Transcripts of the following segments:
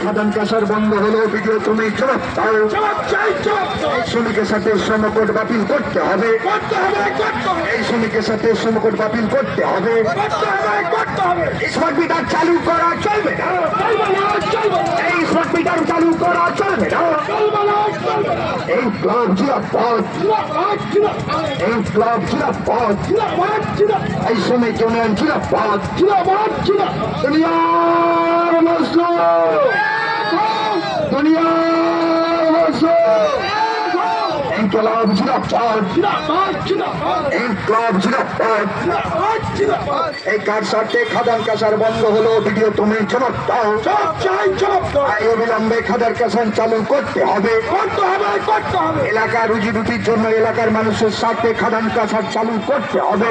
খাদান কাসার বন্ধ হলো ভিডিও তুমি শ্রমিকের সাথে সমকট বাতিল করতে হবে এই শ্রমিকের সাথে সমকট বাতিল করতে হবে স্মার্ট মিটার চালু করা চলবে না এই স্মার্ট মিটার চালু করা চলবে না এই ক্লাব জিরাপদ এই ক্লাব জিরাপদ এই শ্রমিক ইউনিয়ন জিরাপদ দুনিয়ার মজলুম দুনিয়ার মজলুম ইনকলাব জিরাপদ ইনকলাব জিরাপদ এই কার সাথে খাদান কাসার বন্ধ হলো ভিডিও তুমি জবাব দাও অবিলম্বে খাদার কাসান চালু করতে হবে এলাকার রুজি রুটির জন্য এলাকার মানুষের সাথে খাদান কাসার চালু করতে হবে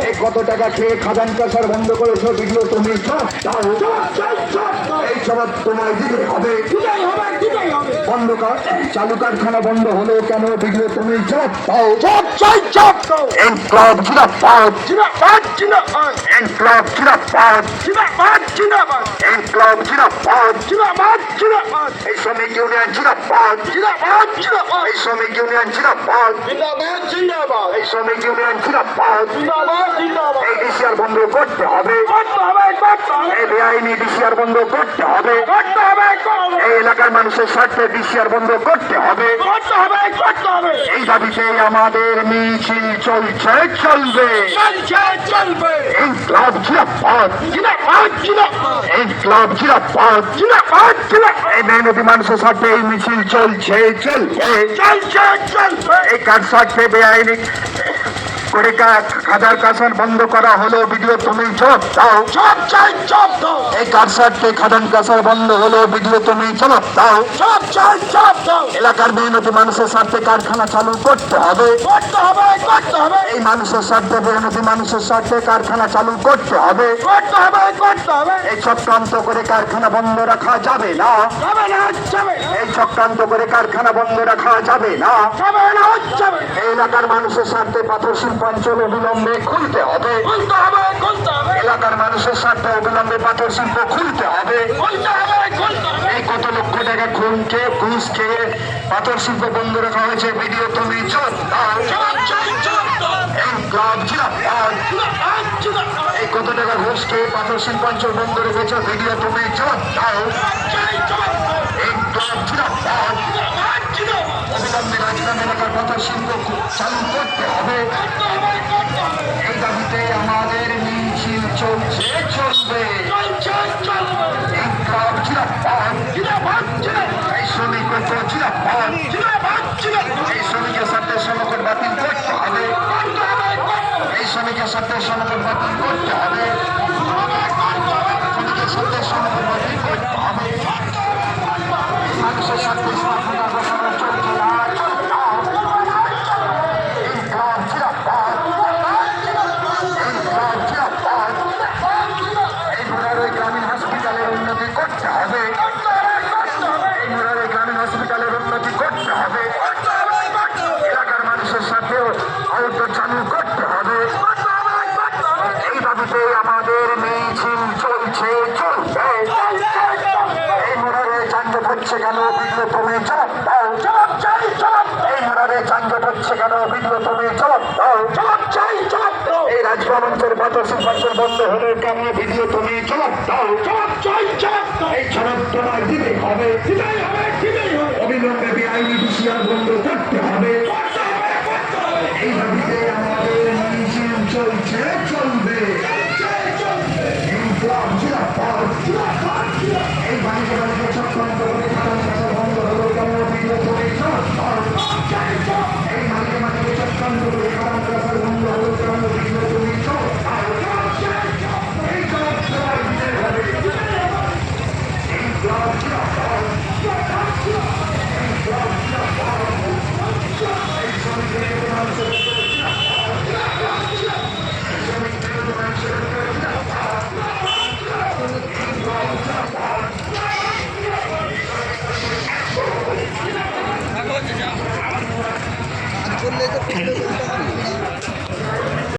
এই কত টাকা খেয়ে খাদান কাসার বন্ধ করেছো ভিডিও তুমি জবাব দাও এই জবাব তোমায় দিতে হবে বন্ধ কর চালু কারখানা বন্ধ হলো কেন ভিডিও তুমি জবাব দাও ইনকলাব জিরাপদ ইনকলাব জিরাপদ ইনকলাব জিরাপদ এই শ্রমিক ইউনিয়ন জিরাপদ এই শ্রমিক ইউনিয়ন জিরাপদ এই শ্রমিক ইউনিয়ন জিরাপদ এই ডিসিআর বন্ধ করতে হবে এই বেআইনি ডিসিআর বন্ধ করতে হবে এই এলাকার মানুষের স্বার্থে ডিসিআর বন্ধ করতে হবে এই দাবিতে আমাদের মিছিল চলছে চলবে ইনকলাব জিরাপদ ইনকলাব জিরাপদ এই মেহনতি মানুষের স্বার্থে এই মিছিল চলছে চলবে এই কার স্বার্থে বেআইনি করে খাদার কাসান বন্ধ করা হলো ভিডিও তুমি জবাব দাও এই কার স্বার্থে খাদান কাসার বন্ধ হলো ভিডিও তুমি জবাব দাও এলাকার মেহনতি মানুষের স্বার্থে কারখানা চালু করতে হবে এই মানুষের স্বার্থে মেহনতি মানুষের স্বার্থে কারখানা চালু করতে হবে এই চক্রান্ত করে কারখানা বন্ধ রাখা যাবে না এই চক্রান্ত করে কারখানা বন্ধ রাখা যাবে না এই এলাকার মানুষের স্বার্থে পাথর শিল্পাঞ্চল অবিলম্বে খুলতে হবে এলাকার মানুষের স্বার্থে অবিলম্বে পাথর শিল্প খুলতে হবে এই কত লক্ষ টাকা খুন খেয়ে ঘুষ খেয়ে পাথর শিল্প বন্ধ রাখা হয়েছে ভিডিও তুমি এই কত টাকা ঘুষ খেয়ে পাথর শিল্পাঞ্চল বন্ধ রেখেছে ভিডিও তুমি অবিলম্বে রাজধানী এলাকার পাথর শিল্প চালু করতে হবে এই দাবিতে আমাদের মিছিল চলছে চলবে এই শ্রমিক এই শ্রমিকের সাথে সমকট বাতিল করতে হবে এই শ্রমিকের সাথে সমকট বাতিল করতে হবে শ্রমিকের সাথে সমকট বাতিল করতে হবে মানুষের সাথে চালু করতে হবে এই দাবিতে আমাদের মিছিল চলছে চলবে এই মোড়ারে যানজট হচ্ছে কেন ভিডিও তুমি জবাব দাও এই মোড়ারে যানজট হচ্ছে কেন ভিডিও তুমি জবাব দাও এই রাজভবনের পাথর শিল্পাঞ্চল বন্ধ হলে কেন ভিডিও তুমি জবাব দাও এই জবাব তোমায় দিতে হবে অবিলম্বে বেআইনি ডিসিআর বন্ধ করতে হবে এই দাবিতে আমাদের মিছিল চলছে চলবে এই বাণিজ্য বাণিজ্য চক্রান্ত করে খাদান কাসা বন্ধ হলো কেন ভিডিও তুমি এই বাণিজ্য বাণিজ্য চক্রান্ত করে খাদান কাসা বন্ধ হলো কেন ভিডিও তুমি এই জবাব কাজ করলে তো করতে হবে।